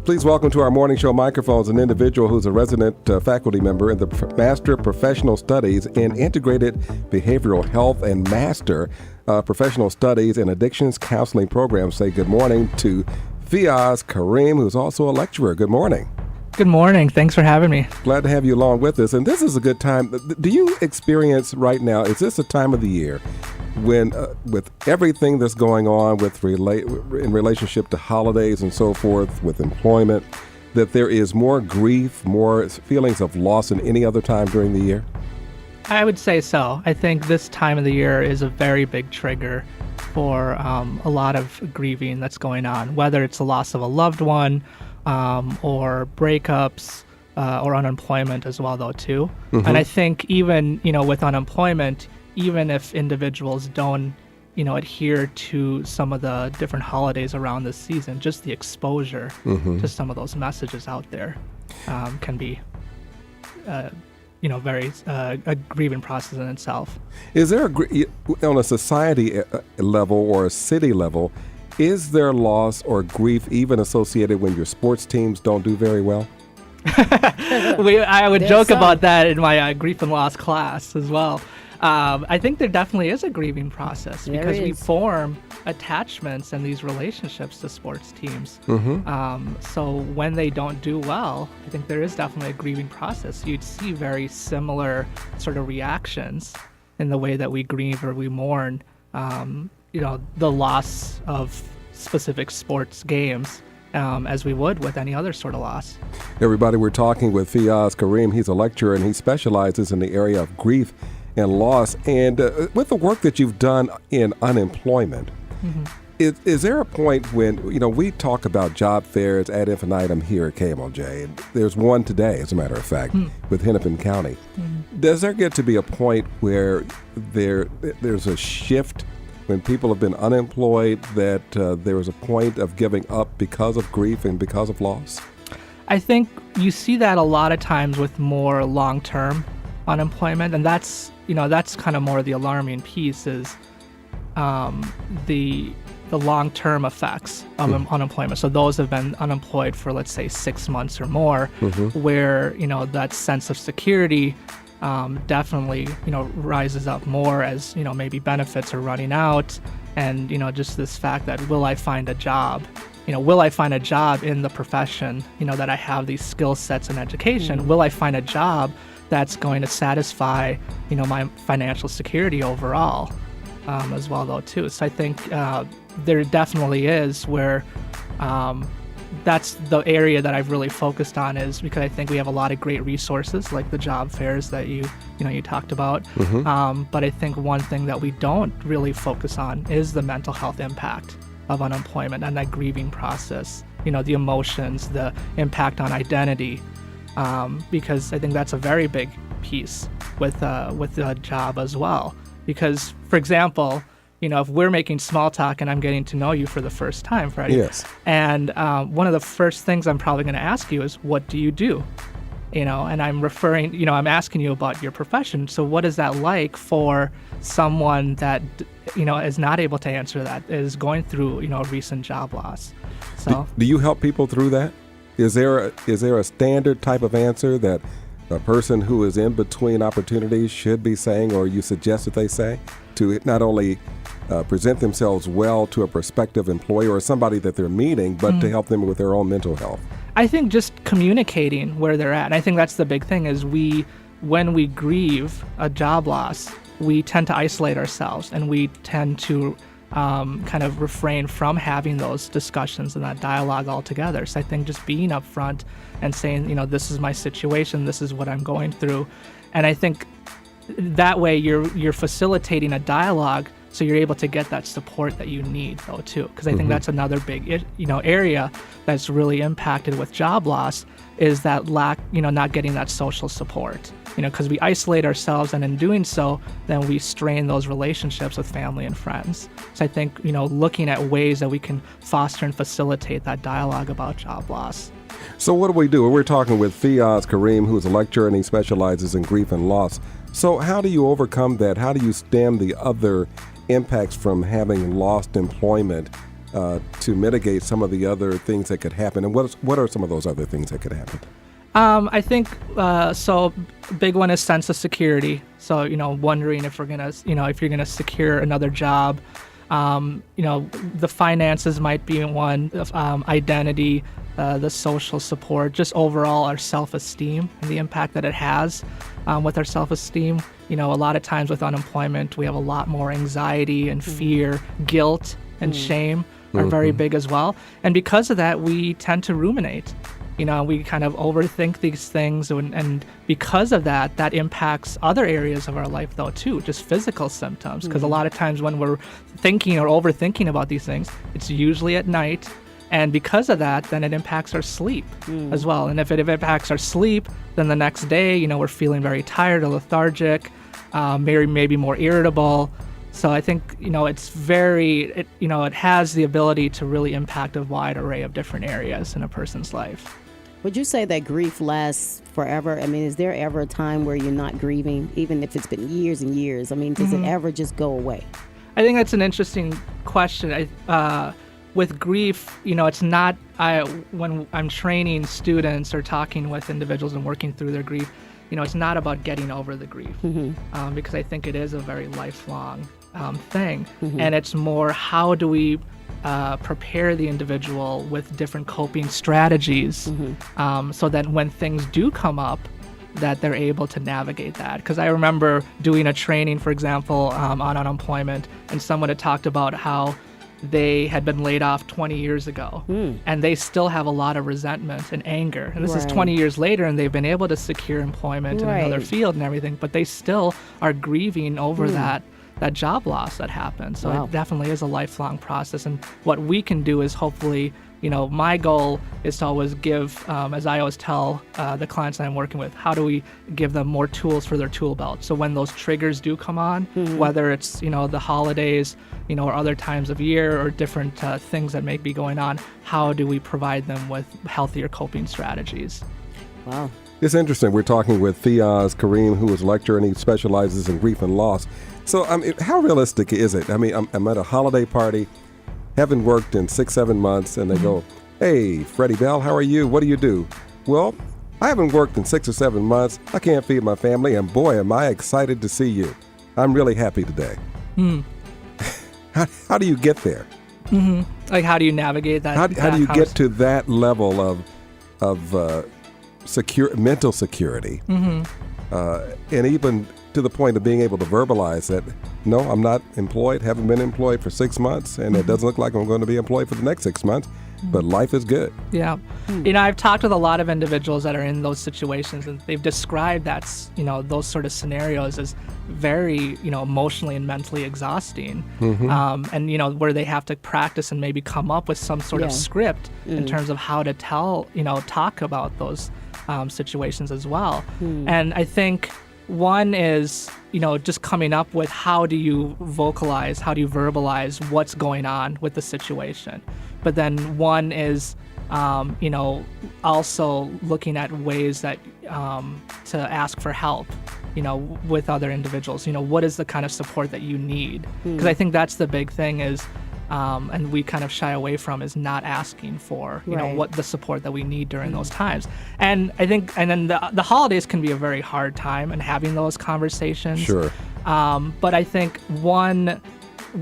Please welcome to our morning show microphones an individual who's a resident faculty member in the Master Professional Studies in Integrated Behavioral Health and Master Professional Studies in Addictions Counseling Program. Say good morning to Fiyyaz Karim, who's also a lecturer. Good morning. Good morning. Thanks for having me. Glad to have you along with us. And this is a good time. Do you experience right now, is this a time of the year when with everything that's going on in relationship to holidays and so forth, with employment, that there is more grief, more feelings of loss than any other time during the year? I would say so. I think this time of the year is a very big trigger for a lot of grieving that's going on, whether it's the loss of a loved one or breakups or unemployment as well, though, too. Mm-hmm. And I think even, with unemployment, even if individuals don't, adhere to some of the different holidays around this season, just the exposure to some of those messages out there can be, very a grieving process in itself. Is there on a society level or a city level, is there loss or grief even associated when your sports teams don't do very well? I would joke about that in my grief and loss class as well. I think there definitely is a grieving process because we form attachments and these relationships to sports teams. So when they don't do well, I think there is definitely a grieving process. You'd see very similar sort of reactions in the way that we grieve or we mourn, the loss of specific sports games. As we would with any other sort of loss. Everybody, we're talking with Fiyyaz Karim. He's a lecturer and he specializes in the area of grief and loss. And with the work that you've done in unemployment, is there a point when, we talk about job fairs ad infinitum here at KMOJ, and there's one today, as a matter of fact, with Hennepin County. Does there get to be a point where there's a shift when people have been unemployed, that there was a point of giving up because of grief and because of loss? I think you see that a lot of times with more long-term unemployment, and that's kind of more the alarming piece is the long-term effects of unemployment. So those have been unemployed for, let's say, 6 months or more, where that sense of security definitely, rises up more as, maybe benefits are running out, and, just this fact that will I find a job? Will I find a job in the profession, that I have these skill sets and education? Will I find a job that's going to satisfy, my financial security overall, as well, though, too. So I think there definitely is where that's the area that I've really focused on, is because I think we have a lot of great resources like the job fairs that you talked about. But I think one thing that we don't really focus on is the mental health impact of unemployment and that grieving process, the emotions, the impact on identity, because I think that's a very big piece with the job as well. Because, for example, if we're making small talk and I'm getting to know you for the first time, Freddie, yes, and one of the first things I'm probably going to ask you is, what do you do? And I'm I'm asking you about your profession. So what is that like for someone that, is not able to answer that, is going through, a recent job loss? So do you help people through that? Is there a standard type of answer that a person who is in between opportunities should be saying, or you suggest that they say, to not only present themselves well to a prospective employer or somebody that they're meeting, but to help them with their own mental health? I think just communicating where they're at. And I think that's the big thing is when we grieve a job loss, we tend to isolate ourselves and we tend to kind of refrain from having those discussions and that dialogue altogether. So I think just being upfront and saying, this is my situation, this is what I'm going through. And I think that way you're facilitating a dialogue, so you're able to get that support that you need, though, too. Because I think that's another big, area that's really impacted with job loss, is that lack, not getting that social support. Because we isolate ourselves, and in doing so, then we strain those relationships with family and friends. So I think, looking at ways that we can foster and facilitate that dialogue about job loss. So what do we do? We're talking with Fiyyaz Karim, who's a lecturer and he specializes in grief and loss. So how do you overcome that? How do you stem the other impacts from having lost employment to mitigate some of the other things that could happen? And what are some of those other things that could happen? I think so. Big one is sense of security. So wondering if we're gonna, if you're gonna secure another job. The finances might be one. Identity, the social support, just overall our self-esteem and the impact that it has with our self-esteem. A lot of times with unemployment, we have a lot more anxiety and fear, guilt and shame are very big as well. And because of that, we tend to ruminate. We kind of overthink these things, and because of that, that impacts other areas of our life, though, too, just physical symptoms. Because a lot of times when we're thinking or overthinking about these things, it's usually at night. And because of that, then it impacts our sleep as well. And if it impacts our sleep, then the next day, we're feeling very tired or lethargic, maybe more irritable. So I think, it has the ability to really impact a wide array of different areas in a person's life. Would you say that grief lasts forever? I mean, is there ever a time where you're not grieving, even if it's been years and years? I mean, does it ever just go away? I think that's an interesting question. With grief, it's not, when I'm training students or talking with individuals and working through their grief, it's not about getting over the grief, because I think it is a very lifelong thing. And it's more, how do we prepare the individual with different coping strategies so that when things do come up, that they're able to navigate that. Because I remember doing a training, for example, on unemployment, and someone had talked about how they had been laid off 20 years ago, and they still have a lot of resentment and anger. And this is 20 years later, and they've been able to secure employment in another field and everything, but they still are grieving over that job loss that happened. So it definitely is a lifelong process. And what we can do is hopefully, my goal is to always give, as I always tell the clients that I'm working with, how do we give them more tools for their tool belt? So when those triggers do come on, whether it's, the holidays, or other times of year or different things that may be going on, how do we provide them with healthier coping strategies? Wow. It's interesting. We're talking with Fiyyaz Karim, who is a lecturer, and he specializes in grief and loss. So, how realistic is it? I'm at a holiday party, haven't worked in 6-7 months, and they go, "Hey, Freddie Bell, how are you? What do you do?" Well, I haven't worked in 6 or 7 months. I can't feed my family, and boy, am I excited to see you. I'm really happy today. How do you get there? Like, how do you navigate that? How do you get to that level of mental security, and even to the point of being able to verbalize that, no, I'm not employed, haven't been employed for 6 months, and it doesn't look like I'm going to be employed for the next 6 months, but life is good. Yeah. I've talked with a lot of individuals that are in those situations, and they've described those sort of scenarios as very, emotionally and mentally exhausting. And, where they have to practice and maybe come up with some sort of script in terms of how to talk about those situations as well. And I think one is, just coming up with how do you verbalize what's going on with the situation. But then one is, also looking at ways that to ask for help, with other individuals. What is the kind of support that you need? Because I think that's the big thing is, and we kind of shy away from, is not asking for, what the support that we need during those times. And I think, and then the holidays can be a very hard time in having those conversations. Sure. But I think one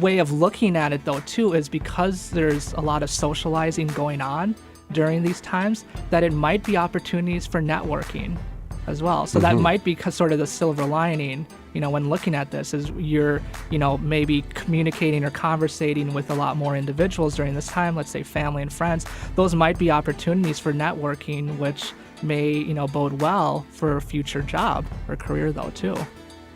way of looking at it, though, too, is because there's a lot of socializing going on during these times, that it might be opportunities for networking as well. So that might be sort of the silver lining, when looking at this, is you're, maybe communicating or conversating with a lot more individuals during this time, let's say family and friends. Those might be opportunities for networking, which may, bode well for a future job or career, though, too.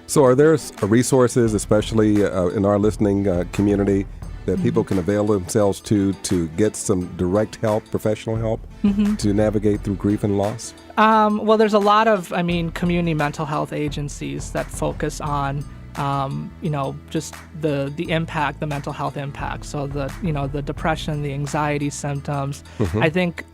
So are there resources, especially in our listening community, that people can avail themselves to get some direct help, professional help, to navigate through grief and loss? Well, there's a lot of, community mental health agencies that focus on, just the impact, the mental health impact. So the depression, the anxiety symptoms. I think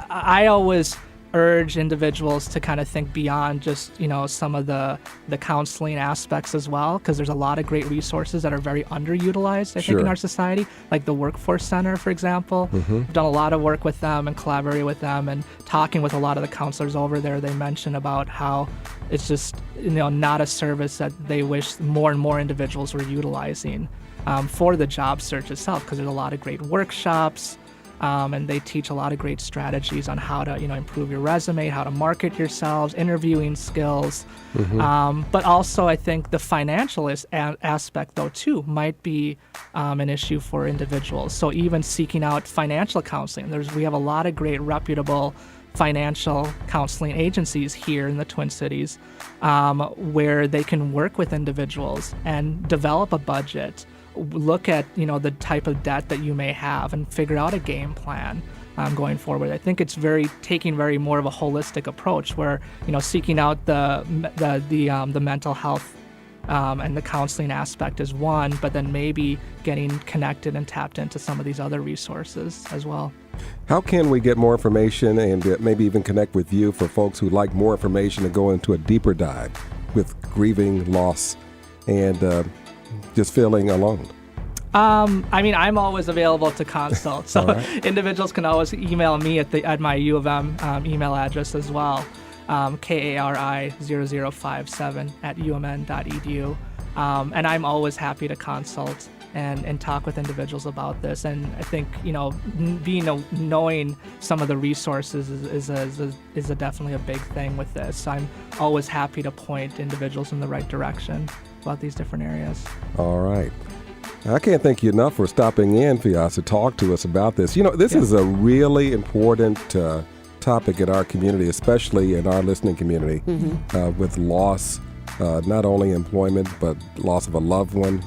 I always urge individuals to kind of think beyond just, some of the counseling aspects as well, because there's a lot of great resources that are very underutilized, I think, in our society, like the Workforce Center, for example. We've done a lot of work with them and collaborated with them, and talking with a lot of the counselors over there, they mention about how it's just, not a service that they wish more and more individuals were utilizing for the job search itself, because there's a lot of great workshops, and they teach a lot of great strategies on how to, improve your resume, how to market yourselves, interviewing skills. But also, I think the financial aspect, though, too, might be an issue for individuals. So even seeking out financial counseling, we have a lot of great reputable financial counseling agencies here in the Twin Cities, where they can work with individuals and develop a budget, look at the type of debt that you may have, and figure out a game plan going forward. I think it's taking very more of a holistic approach, where seeking out the mental health and the counseling aspect is one, but then maybe getting connected and tapped into some of these other resources as well. How can we get more information and maybe even connect with you for folks who like more information and go into a deeper dive with grieving, loss, and just feeling alone? I'm always available to consult. So right. Individuals can always email me at my U of M email address as well, kari0057@umn.edu. And I'm always happy to consult and talk with individuals about this. And I think, knowing some of the resources is definitely a big thing with this. I'm always happy to point individuals in the right direction about these different areas. All right. I can't thank you enough for stopping in, Fiyyaz, to talk to us about this. This is a really important topic in our community, especially in our listening community, with loss, not only employment, but loss of a loved one,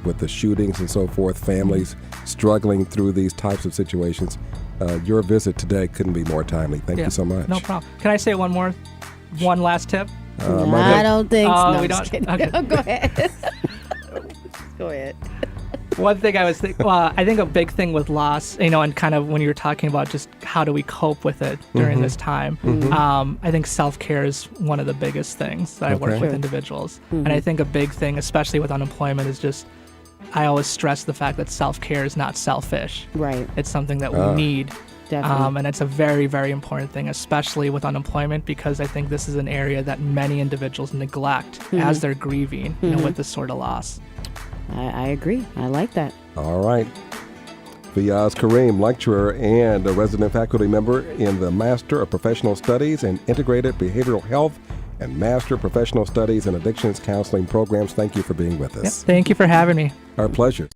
with the shootings and so forth, families struggling through these types of situations. Your visit today couldn't be more timely. Thank you so much. No problem. Can I say one last tip? I don't think so. No, we don't? Okay. Go ahead. Go ahead. One thing I think a big thing with loss, and kind of when you're talking about just how do we cope with it during this time, I think self-care is one of the biggest things that I work with individuals. And I think a big thing, especially with unemployment, is just, I always stress the fact that self-care is not selfish. Right. It's something that we need. Definitely. And it's a very, very important thing, especially with unemployment, because I think this is an area that many individuals neglect as they're grieving, with this sort of loss. I agree. I like that. All right. Fiyyaz Karim, lecturer and a resident faculty member in the Master of Professional Studies in Integrated Behavioral Health and Master of Professional Studies in Addictions Counseling programs. Thank you for being with us. Yep. Thank you for having me. Our pleasure.